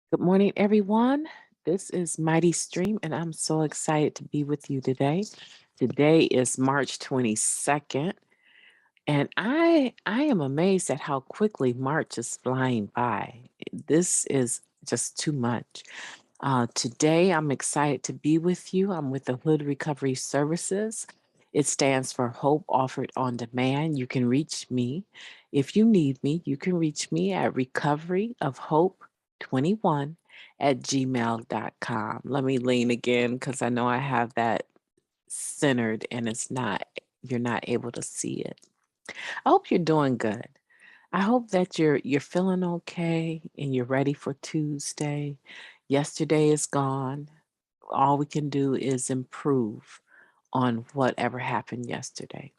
Good morning, everyone. This is Mighty Stream, and I'm so excited to be with you today. Today is March 22nd, and I am amazed at how quickly March is flying by. This is just too much. Today, I'm excited to be with you. I'm with the Hood Recovery Services. It stands for Hope Offered on Demand. You can reach me. If you need me, you can reach me at recoveryofhope21@gmail.com. Let me lean again because I know I have that centered and you're not able to see it. I hope you're doing good. I hope that you're feeling okay and you're ready for Tuesday. Yesterday is gone. All we can do is improve on whatever happened yesterday,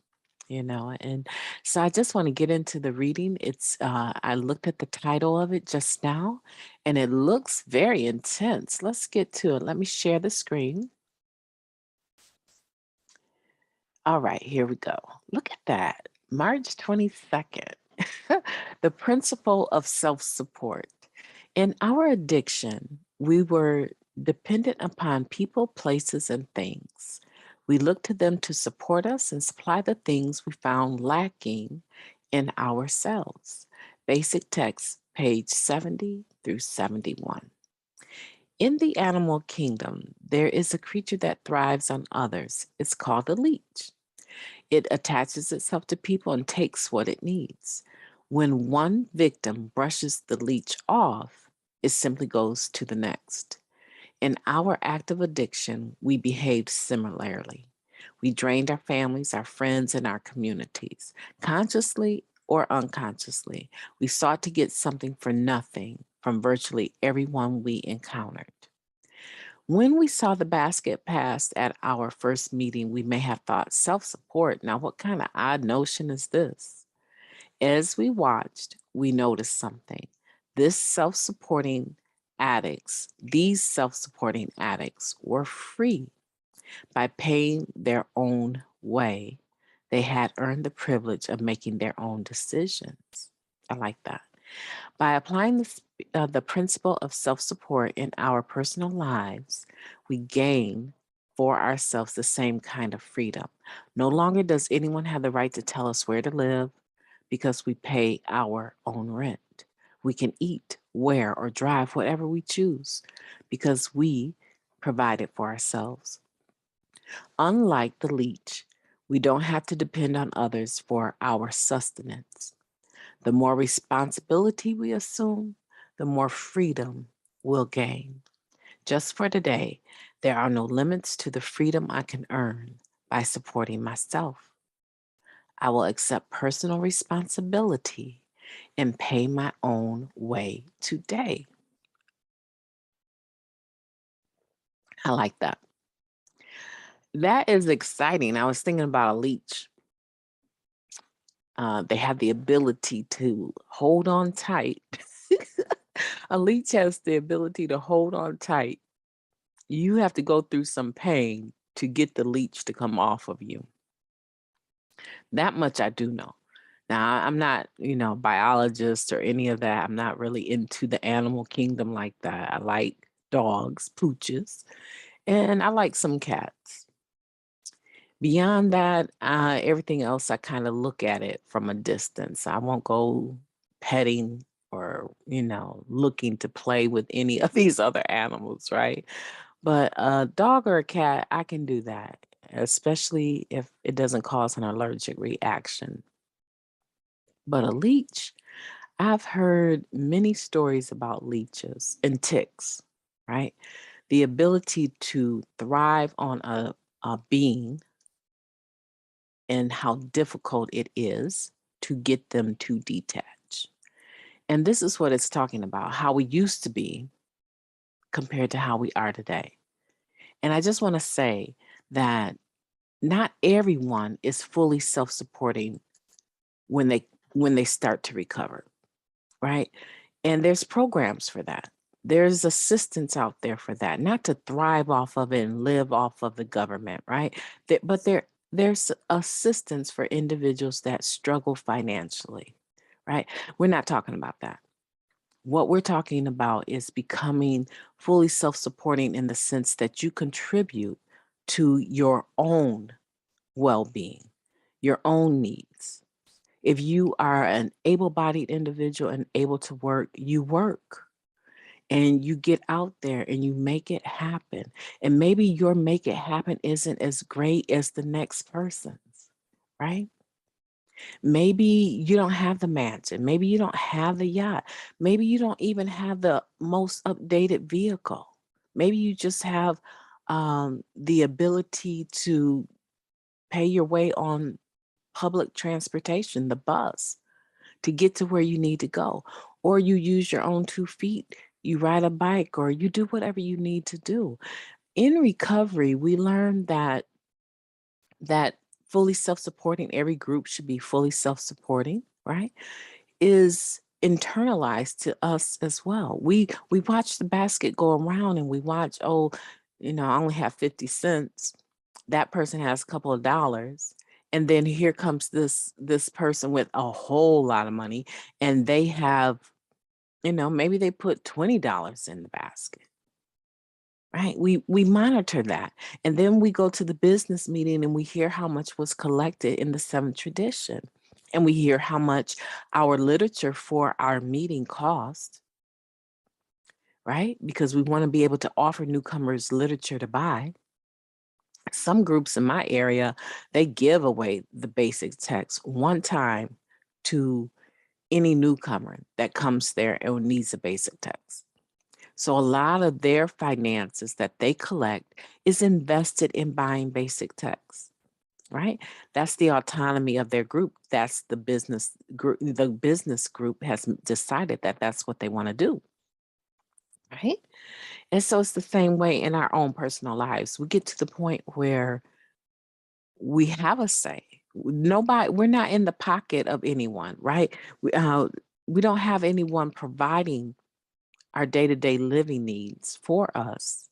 and so I just want to get into the reading. I looked at the title of it just now and it looks very intense. Let's get to it. Let me share the screen. All right, here we go. Look at that. March 22nd. The principle of self-support. In our addiction, we were dependent upon people, places, and things. We looked to them to support us and supply the things we found lacking in ourselves. Basic text, page 70 through 71. In the animal kingdom, there is a creature that thrives on others. It's called a leech. It attaches itself to people and takes what it needs. When one victim brushes the leech off, it simply goes to the next. In our act of addiction, we behaved similarly. We drained our families, our friends, and our communities. Consciously or unconsciously, we sought to get something for nothing from virtually everyone we encountered. When we saw the basket passed at our first meeting, we may have thought self support. Now, what kind of odd notion is this? As we watched, we noticed something. These self supporting addicts were free by paying their own way. They had earned the privilege of making their own decisions. I like that. By applying the principle of self support in our personal lives, we gain for ourselves the same kind of freedom. No longer does anyone have the right to tell us where to live because we pay our own rent. We can eat, wear, or drive whatever we choose because we provide it for ourselves. Unlike the leech, we don't have to depend on others for our sustenance. The more responsibility we assume, the more freedom we'll gain. Just for today, there are no limits to the freedom I can earn by supporting myself. I will accept personal responsibility and pay my own way today. I like that. That is exciting. I was thinking about a leech. They have the ability to hold on tight. A leech has the ability to hold on tight. You have to go through some pain to get the leech to come off of you. That much I do know. Now, I'm not, biologist or any of that. I'm not really into the animal kingdom like that. I like dogs, pooches, and I like some cats. Beyond that, everything else, I kind of look at it from a distance. I won't go petting or, looking to play with any of these other animals, right? But a dog or a cat, I can do that, especially if it doesn't cause an allergic reaction. But a leech, I've heard many stories about leeches and ticks, right? The ability to thrive on a being and how difficult it is to get them to detach. And this is what it's talking about, how we used to be compared to how we are today. And I just want to say that not everyone is fully self-supporting when they start to recover, right? And there's programs for that. There's assistance out there for that, not to thrive off of it and live off of the government, right? There's assistance for individuals that struggle financially, right? We're not talking about that. What we're talking about is becoming fully self supporting in the sense that you contribute to your own well being, your own needs. If you are an able bodied individual and able to work, you work and you get out there and you make it happen. And maybe your make it happen isn't as great as the next person's, right? Maybe you don't have the mansion. Maybe you don't have the yacht. Maybe you don't even have the most updated vehicle. Maybe you just have the ability to pay your way on public transportation, the bus, to get to where you need to go. Or you use your own 2 feet, you ride a bike, or you do whatever you need to do. In recovery, we learned that fully self-supporting, every group should be fully self-supporting, right? Is internalized to us as well. We watch the basket go around and we watch, oh, I only have 50 cents. That person has a couple of dollars. And then here comes this person with a whole lot of money and they have, maybe they put $20 in the basket. Right. We monitor that. And then we go to the business meeting and we hear how much was collected in the seventh tradition. And we hear how much our literature for our meeting cost, right? Because we want to be able to offer newcomers literature to buy. Some groups in my area, they give away the basic text one time to any newcomer that comes there and needs a basic text. So a lot of their finances that they collect is invested in buying basic texts, right? That's the autonomy of their group. That's the business group. The business group has decided that that's what they want to do, right? And so it's the same way in our own personal lives. We get to the point where we have a say. Nobody, we're not in the pocket of anyone, right? We don't have anyone providing our day-to-day living needs for us.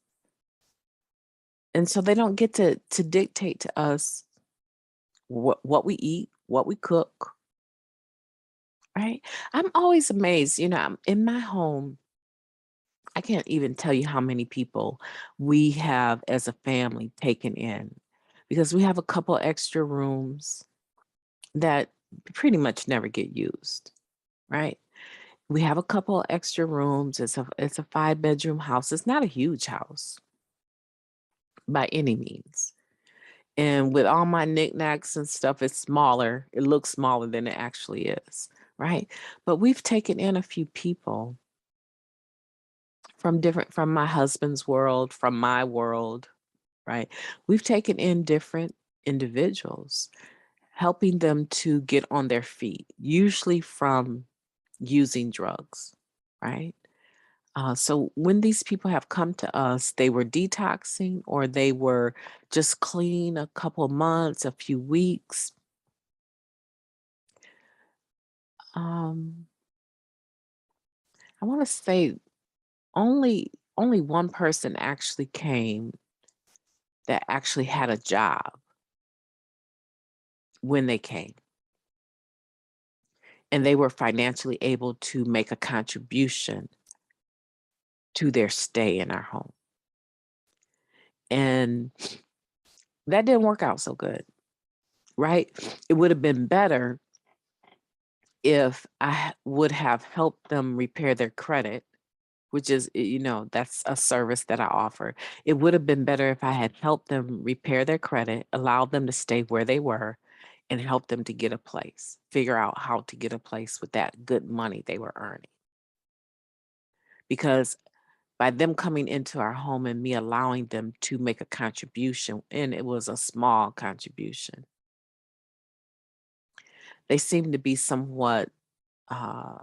And so they don't get to dictate to us what we eat, what we cook, right? I'm always amazed, in my home, I can't even tell you how many people we have as a family taken in because we have a couple extra rooms that pretty much never get used, right? We have a couple extra rooms. It's a 5-bedroom house. It's not a huge house by any means. And with all my knickknacks and stuff, it's smaller. It looks smaller than it actually is, right? But we've taken in a few people from my husband's world, from my world, right? We've taken in different individuals, helping them to get on their feet, usually from using drugs, right? So when these people have come to us, they were detoxing or they were just clean a couple of months, a few weeks. I want to say only one person actually came that actually had a job when they came, and they were financially able to make a contribution to their stay in our home. And that didn't work out so good, right? It would have been better if I would have helped them repair their credit, which is, that's a service that I offer. It would have been better if I had helped them repair their credit, allowed them to stay where they were, and help them to get a place, figure out how to get a place with that good money they were earning. Because by them coming into our home and me allowing them to make a contribution, and it was a small contribution, they seemed to be somewhat, uh,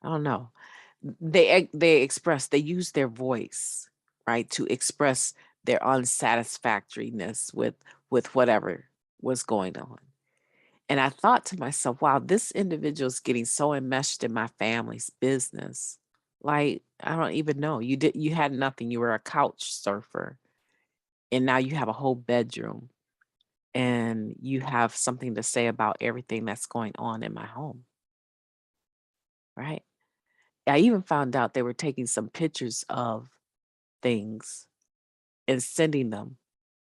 I don't know, they express, they use their voice, right, to express their unsatisfactoriness with whatever was going on. And I thought to myself, wow, this individual is getting so enmeshed in my family's business. Like, I don't even know. You had nothing. You were a couch surfer. And now you have a whole bedroom and you have something to say about everything that's going on in my home. right? I even found out they were taking some pictures of things and sending them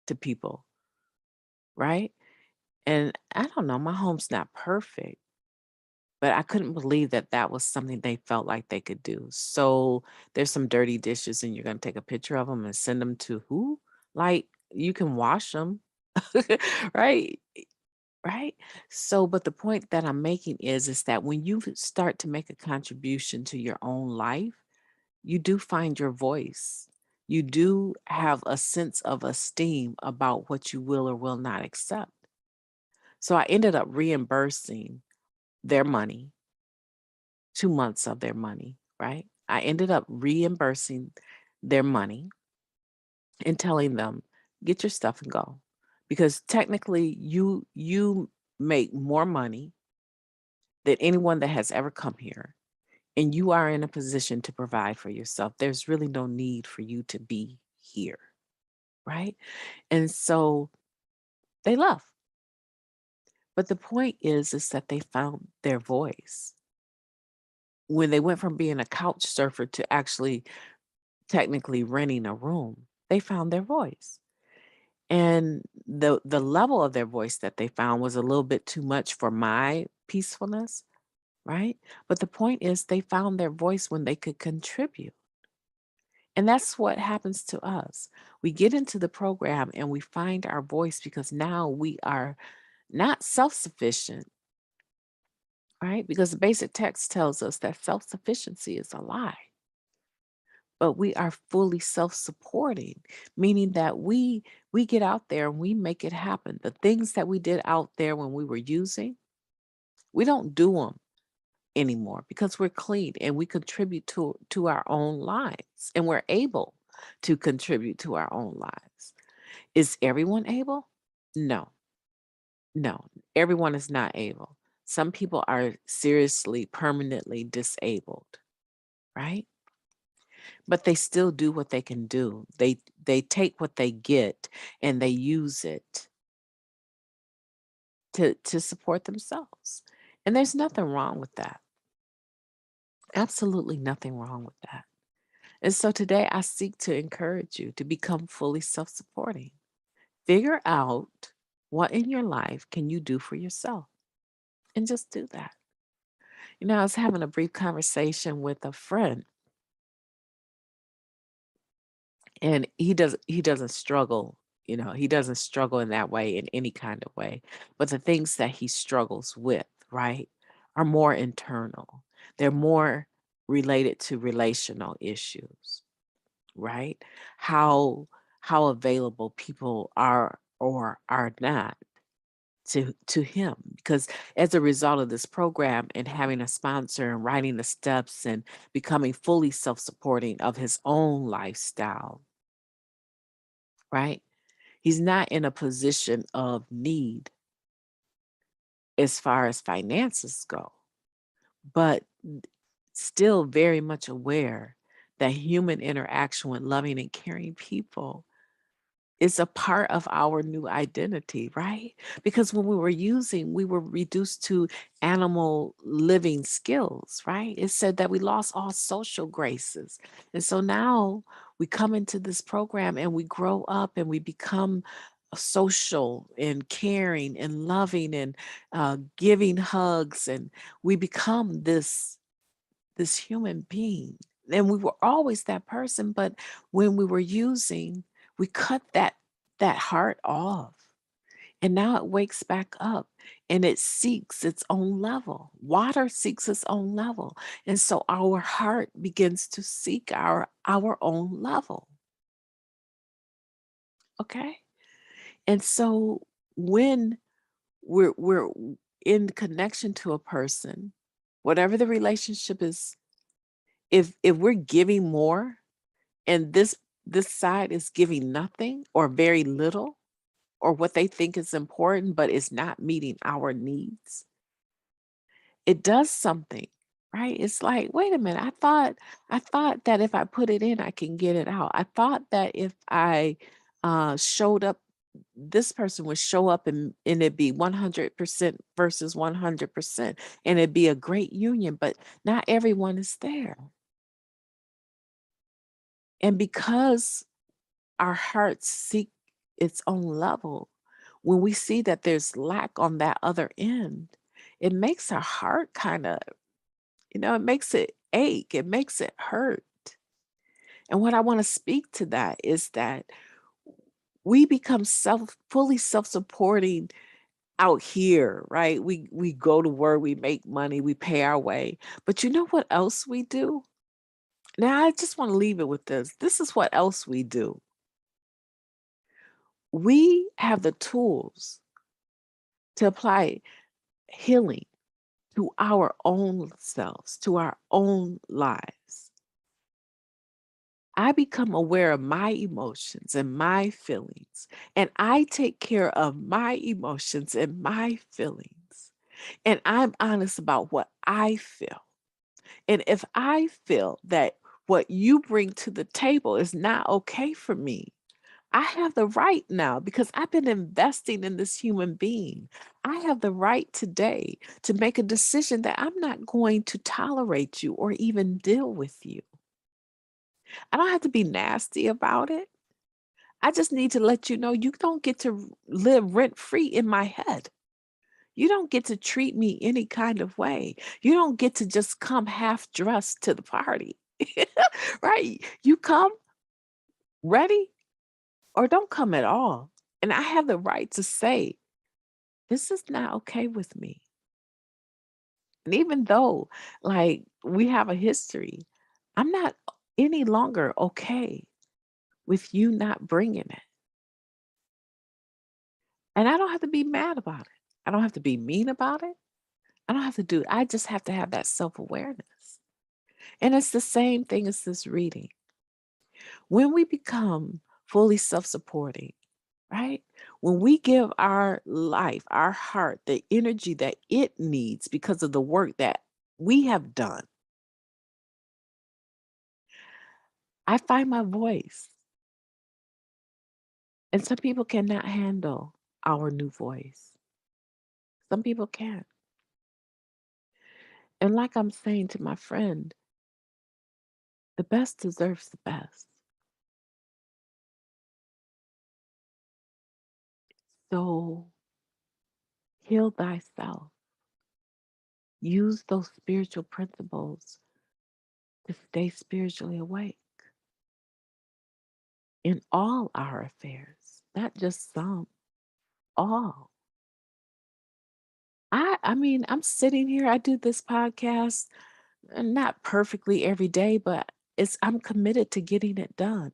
to people, right? And I don't know, my home's not perfect, but I couldn't believe that that was something they felt like they could do. So there's some dirty dishes and you're going to take a picture of them and send them to who? Like you can wash them, right? Right? So, but the point that I'm making is that when you start to make a contribution to your own life, you do find your voice. You do have a sense of esteem about what you will or will not accept. So I ended up reimbursing their money, 2 months of their money, right? I ended up reimbursing their money and telling them, get your stuff and go. Because technically you make more money than anyone that has ever come here. And you are in a position to provide for yourself. There's really no need for you to be here, right? And so they left. But the point is that they found their voice. When they went from being a couch surfer to actually technically renting a room, they found their voice. And the level of their voice that they found was a little bit too much for my peacefulness, right? But the point is they found their voice when they could contribute. And that's what happens to us. We get into the program and we find our voice because now we are not self sufficient, right? Because the basic text tells us that self sufficiency is a lie, but we are fully self supporting, meaning that we get out there and we make it happen. The things that we did out there when we were using, we don't do them anymore because we're clean and we contribute to our own lives and we're able to contribute to our own lives. Is everyone able? No, no, everyone is not able. Some people are seriously, permanently disabled, right? But they still do what they can do. They take what they get and they use it to support themselves. And there's nothing wrong with that. Absolutely nothing wrong with that. And so today I seek to encourage you to become fully self-supporting. Figure out what in your life can you do for yourself and just do that. I was having a brief conversation with a friend and he doesn't struggle, he doesn't struggle in that way in any kind of way. But the things that he struggles with, right, are more internal. They're more related to relational issues, right? How available people are or are not to him, because as a result of this program and having a sponsor and writing the steps and becoming fully self-supporting of his own lifestyle, right? He's not in a position of need as far as finances go, but still very much aware that human interaction with loving and caring people is a part of our new identity, right? Because when we were using, we were reduced to animal living skills, right? It said that we lost all social graces. And so now we come into this program and we grow up and we become social and caring and loving and giving hugs, and we become this human being. And we were always that person, but when we were using, we cut that heart off. And now it wakes back up and it seeks its own level. Water seeks its own level. And so our heart begins to seek our own level. Okay? And so when we're in connection to a person, whatever the relationship is, if we're giving more and this side is giving nothing or very little or what they think is important but is not meeting our needs, it does something, right? It's like, wait a minute, I thought that if I put it in I can get it out. I thought that if I showed up this person would show up and it'd be 100% versus 100%, and it'd be a great union, but not everyone is there. And because our hearts seek its own level, when we see that there's lack on that other end, it makes our heart kind of, it makes it ache, it makes it hurt. And what I want to speak to that is that we become fully self-supporting out here, right? We go to work, we make money, we pay our way. But you know what else we do? Now I just want to leave it with this. This is what else we do. We have the tools to apply healing to our own selves, to our own lives. I become aware of my emotions and my feelings, and I take care of my emotions and my feelings. And I'm honest about what I feel. And if I feel that what you bring to the table is not okay for me, I have the right now because I've been investing in this human being. I have the right today to make a decision that I'm not going to tolerate you or even deal with you. I don't have to be nasty about it. I just need to let you know you don't get to live rent free in my head. You don't get to treat me any kind of way. You don't get to just come half dressed to the party. Right? You come ready or don't come at all. And I have the right to say, this is not okay with me. And even though, like, we have a history, I'm not any longer okay with you not bringing it. And I don't have to be mad about it. I don't have to be mean about it. I don't have to do, I just have to have that self awareness. And it's the same thing as this reading. When we become fully self supporting, right? When we give our life, our heart, the energy that it needs because of the work that we have done, I find my voice. And some people cannot handle our new voice. Some people can. And like I'm saying to my friend, the best deserves the best. So heal thyself. Use those spiritual principles to stay spiritually awake in all our affairs, not just some, all. I mean, I'm sitting here, I do this podcast, not perfectly every day, but I'm committed to getting it done.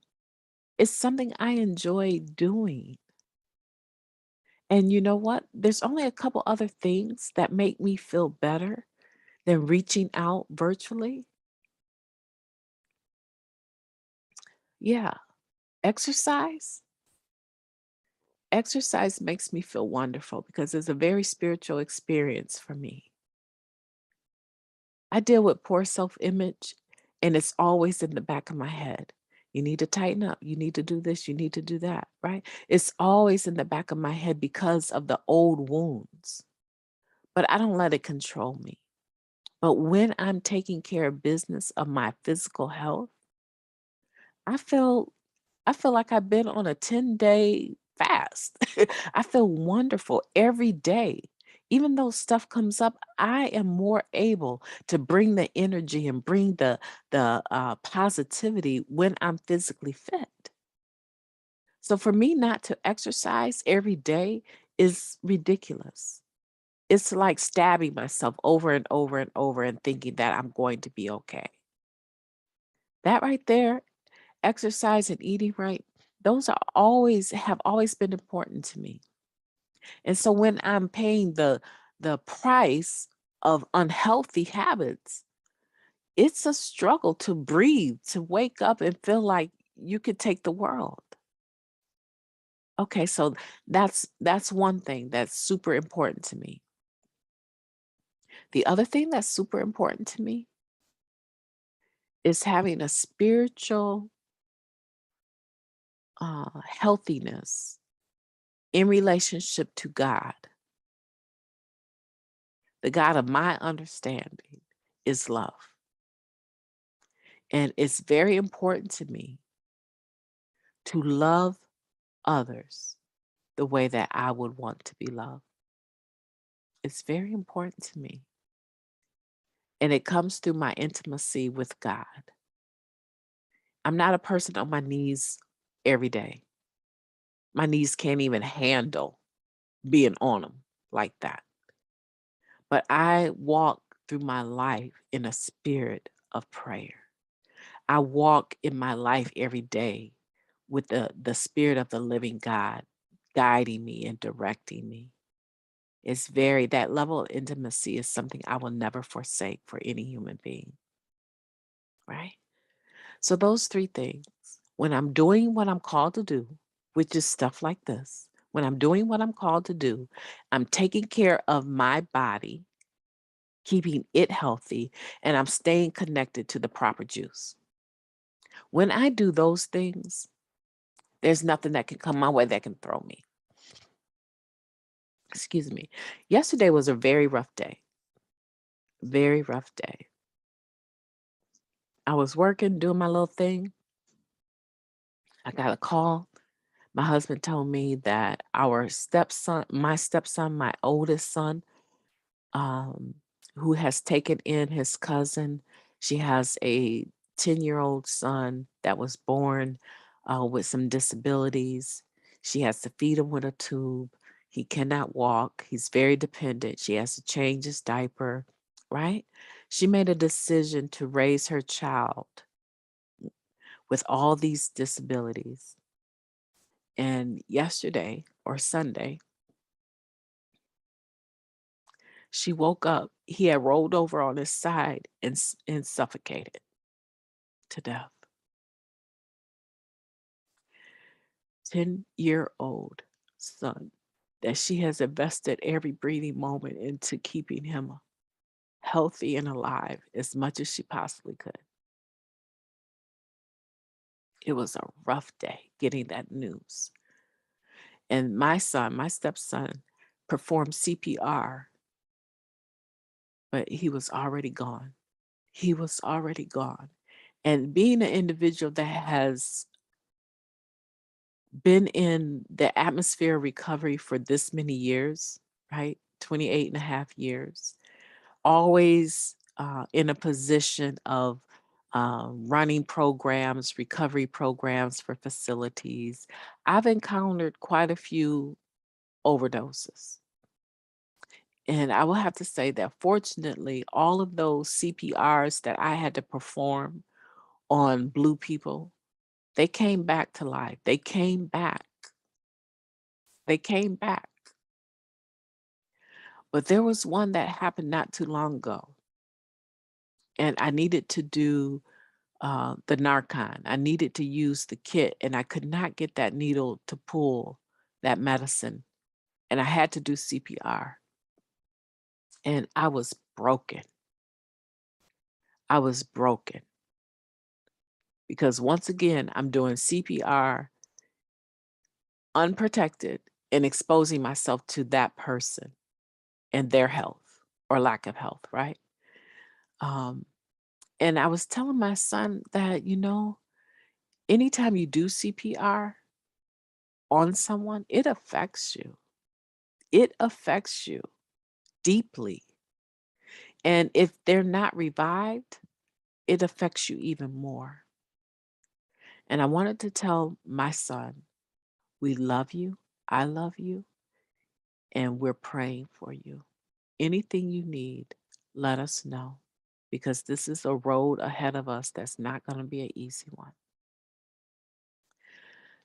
It's something I enjoy doing. And you know what? There's only a couple other things that make me feel better than reaching out virtually. Yeah, exercise. Exercise makes me feel wonderful because it's a very spiritual experience for me. I deal with poor self-image, and it's always in the back of my head. You need to tighten up. You need to do this. You need to do that, right? It's always in the back of my head because of the old wounds, but I don't let it control me. But when I'm taking care of business of my physical health, I feel I feel like I've been on a 10-day fast. I feel wonderful every day. Even though stuff comes up, I am more able to bring the energy and bring the positivity when I'm physically fit. So for me not to exercise every day is ridiculous. It's like stabbing myself over and over and over and thinking that I'm going to be okay. That right there, exercise and eating right, those have always been important to me. And so when I'm paying the price of unhealthy habits, it's a struggle to breathe, to wake up and feel like you could take the world. Okay, so that's one thing that's super important to me. The other thing that's super important to me is having a spiritual healthiness in relationship to God, the God of my understanding is love. And it's very important to me to love others the way that I would want to be loved. It's very important to me. And it comes through my intimacy with God. I'm not a person on my knees every day. My knees can't even handle being on them like that. But I walk through my life in a spirit of prayer. I walk in my life every day with the spirit of the living God guiding me and directing me. That level of intimacy is something I will never forsake for any human being, right? So those three things, when I'm doing what I'm called to do, which is stuff like this, when I'm doing what I'm called to do, I'm taking care of my body, keeping it healthy, and I'm staying connected to the proper juice. When I do those things, there's nothing that can come my way that can throw me. Excuse me. Yesterday was a very rough day. Very rough day. I was working, doing my little thing. I got a call. My husband told me that my stepson, my oldest son, um, who has taken in his cousin, she has a 10-year-old son that was born with some disabilities. She has to feed him with a tube. He cannot walk. He's very dependent. She has to change his diaper, right? She made a decision to raise her child with all these disabilities. And yesterday or Sunday, she woke up. He had rolled over on his side and suffocated to death. 10-year-old son that she has invested every breathing moment into keeping him healthy and alive as much as she possibly could. It was a rough day getting that news. And my stepson, performed CPR, but he was already gone. He was already gone. And being an individual that has been in the atmosphere of recovery for this many years, right? 28 and a half years, always in a position of running programs, recovery programs for facilities. I've encountered quite a few overdoses. And I will have to say that fortunately, all of those CPRs that I had to perform on Blue people, they came back to life. They came back. They came back. But there was one that happened not too long ago. And I needed to do the Narcan. I needed to use the kit, and I could not get that needle to pull that medicine. And I had to do CPR. And I was broken. I was broken. Because once again, I'm doing CPR unprotected and exposing myself to that person and their health or lack of health, right? Um, and I was telling my son that, anytime you do CPR on someone, it affects you. It affects you deeply. And if they're not revived, it affects you even more. And I wanted to tell my son, we love you, I love you, and we're praying for you. Anything you need, let us know, because this is a road ahead of us that's not going to be an easy one.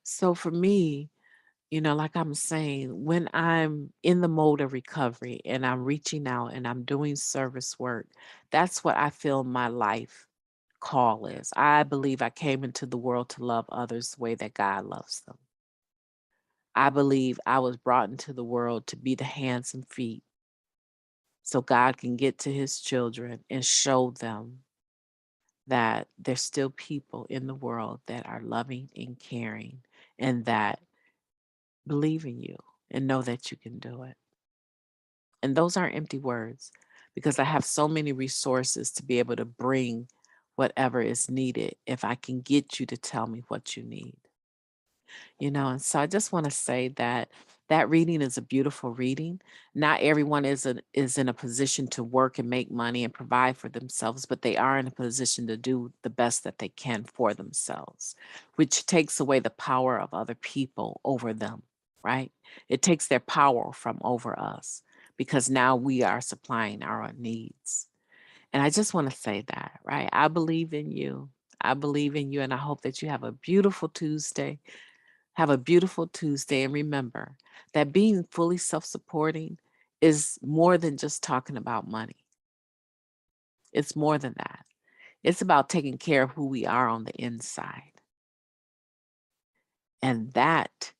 So for me, like I'm saying, when I'm in the mode of recovery and I'm reaching out and I'm doing service work, that's what I feel my life call is. I believe I came into the world to love others the way that God loves them. I believe I was brought into the world to be the hands and feet so God can get to his children and show them that there's still people in the world that are loving and caring and that believe in you. and know that you can do it. And those aren't empty words because I have so many resources to be able to bring whatever is needed if I can get you to tell me what you need. And so I just want to say that that reading is a beautiful reading. Not everyone is in a position to work and make money and provide for themselves, but they are in a position to do the best that they can for themselves, which takes away the power of other people over them, right? It takes their power from over us because now we are supplying our own needs. And I just want to say that, right? I believe in you. I believe in you, and I hope that you have a beautiful Tuesday. Have a beautiful Tuesday. And remember that being fully self supporting is more than just talking about money, it's more than that. It's about taking care of who we are on the inside. And that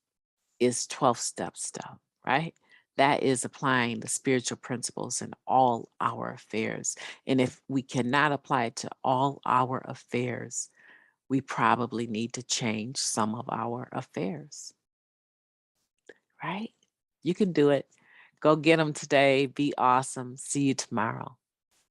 is 12 step stuff, right? That is applying the spiritual principles in all our affairs. And if we cannot apply it to all our affairs, we probably need to change some of our affairs, right? You can do it. Go get them today. Be awesome. See you tomorrow.